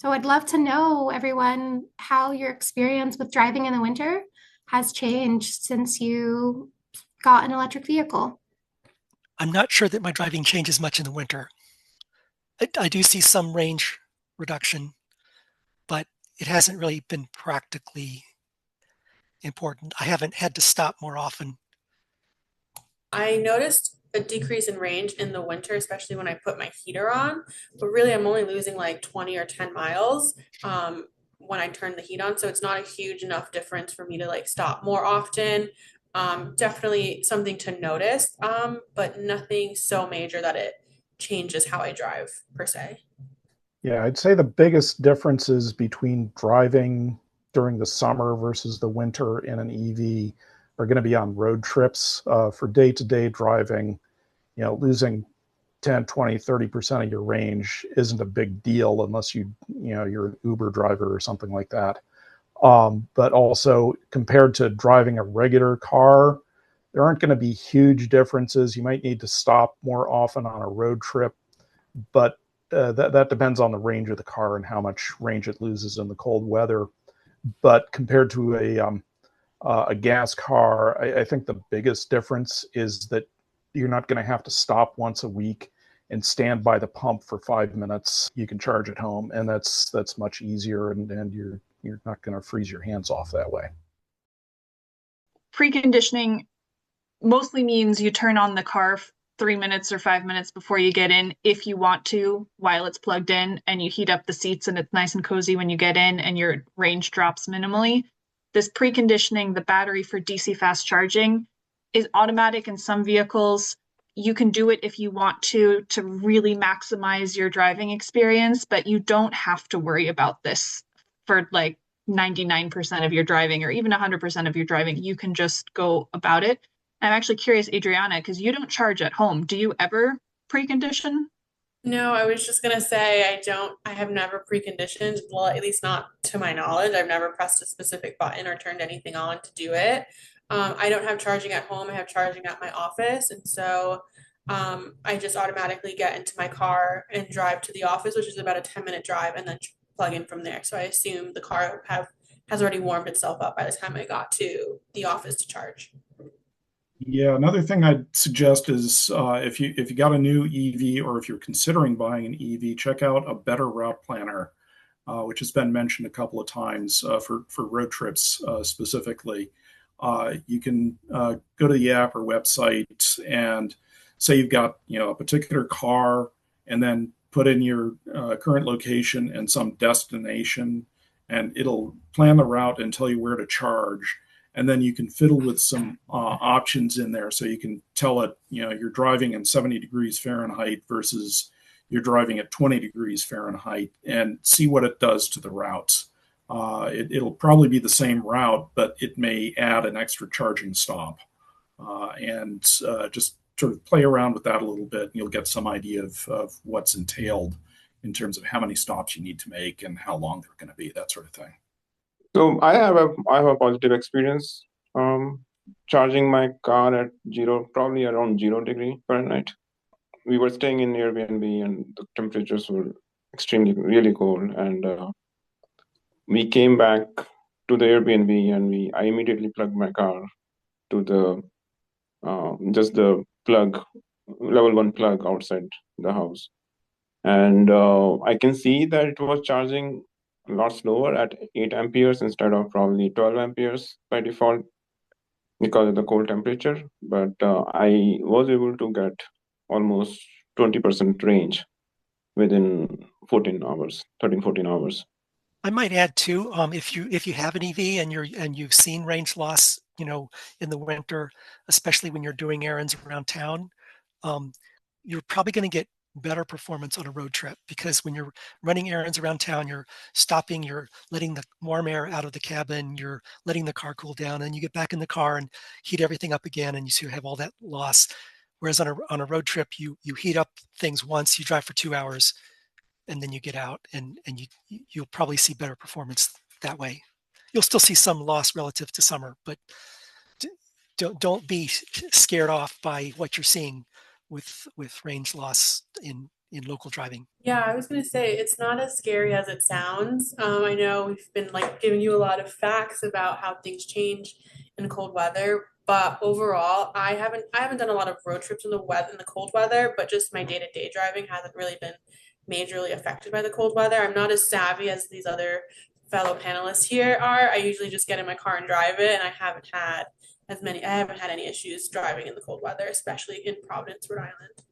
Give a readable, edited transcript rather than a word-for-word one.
So I'd love to know, everyone, how your experience with driving in the winter has changed since you got an electric vehicle. I'm not sure that my driving changes much in the winter. I do see some range reduction, but it hasn't really been practically important. I haven't had to stop more often. I noticed a decrease in range in the winter, especially when I put my heater on. But really, I'm only losing like 20 or 10 miles when I turn the heat on. So it's not a huge enough difference for me to like stop more often. Definitely something to notice, but nothing so major that it changes how I drive per se. Yeah, I'd say the biggest differences between driving during the summer versus the winter in an EV are going to be on road trips. For day-to-day driving, losing 10, 20, 30% of your range isn't a big deal unless you're an Uber driver or something like that. But also compared to driving a regular car, there aren't going to be huge differences. You might need to stop more often on a road trip, but that depends on the range of the car and how much range it loses in the cold weather. But compared to a gas car, I think the biggest difference is that you're not going to have to stop once a week and stand by the pump for 5 minutes. You can charge at home, and that's much easier, and you're not going to freeze your hands off that way. Preconditioning mostly means you turn on the car 3 minutes or 5 minutes before you get in if you want to while it's plugged in, and you heat up the seats and it's nice and cozy when you get in and your range drops minimally. This preconditioning, the battery for DC fast charging, is automatic in some vehicles. You can do it if you want to really maximize your driving experience, but you don't have to worry about this for like 99% of your driving or even 100% of your driving. You can just go about it. I'm actually curious, Adriana, because you don't charge at home. Do you ever precondition? No, I was just gonna say I have never preconditioned, well, at least not to my knowledge. I've never pressed a specific button or turned anything on to do it. I don't have charging at home. I have charging at my office. And so I just automatically get into my car and drive to the office, which is about a 10-minute drive, and then plug in from there. So I assume the car has already warmed itself up by the time I got to the office to charge. Yeah, another thing I'd suggest is if you got a new EV or if you're considering buying an EV, check out a better route planner, which has been mentioned a couple of times for road trips specifically. You can go to the app or website and say you've got a particular car, and then put in your current location and some destination, and it'll plan the route and tell you where to charge. And then you can fiddle with some options in there, so you can tell it you're driving in 70 degrees Fahrenheit versus you're driving at 20 degrees Fahrenheit, and see what it does to the routes. It'll probably be the same route, but it may add an extra charging stop. And just sort of play around with that a little bit, and you'll get some idea of what's entailed in terms of how many stops you need to make and how long they're going to be, that sort of thing. So I have a positive experience charging my car at probably around 0 degree Fahrenheit. We were staying in Airbnb and the temperatures were extremely really cold, and we came back to the Airbnb, and I immediately plugged my car to the just the plug, level 1 plug outside the house, and I can see that it was charging a lot slower at 8 amperes instead of probably 12 amperes by default because of the cold temperature. But I was able to get almost 20% range within 14 hours, 13, 14 hours. I might add too, if you have an EV and you've seen range loss, in the winter, especially when you're doing errands around town, you're probably going to get better performance on a road trip, because when you're running errands around town, you're stopping, you're letting the warm air out of the cabin, you're letting the car cool down, and you get back in the car and heat everything up again, and you have all that loss. Whereas on a road trip, you heat up things once, you drive for 2 hours, and then you get out, and you'll probably see better performance that way. You'll still see some loss relative to summer, but don't be scared off by what you're seeing with range loss in in local driving? Yeah, I was gonna say it's not as scary as it sounds. I know we've been like giving you a lot of facts about how things change in cold weather, but overall, I haven't done a lot of road trips in the cold weather, but just my day-to-day driving hasn't really been majorly affected by the cold weather. I'm not as savvy as these other fellow panelists here are. I usually just get in my car and drive it, and I haven't had any issues driving in the cold weather, especially in Providence, Rhode Island.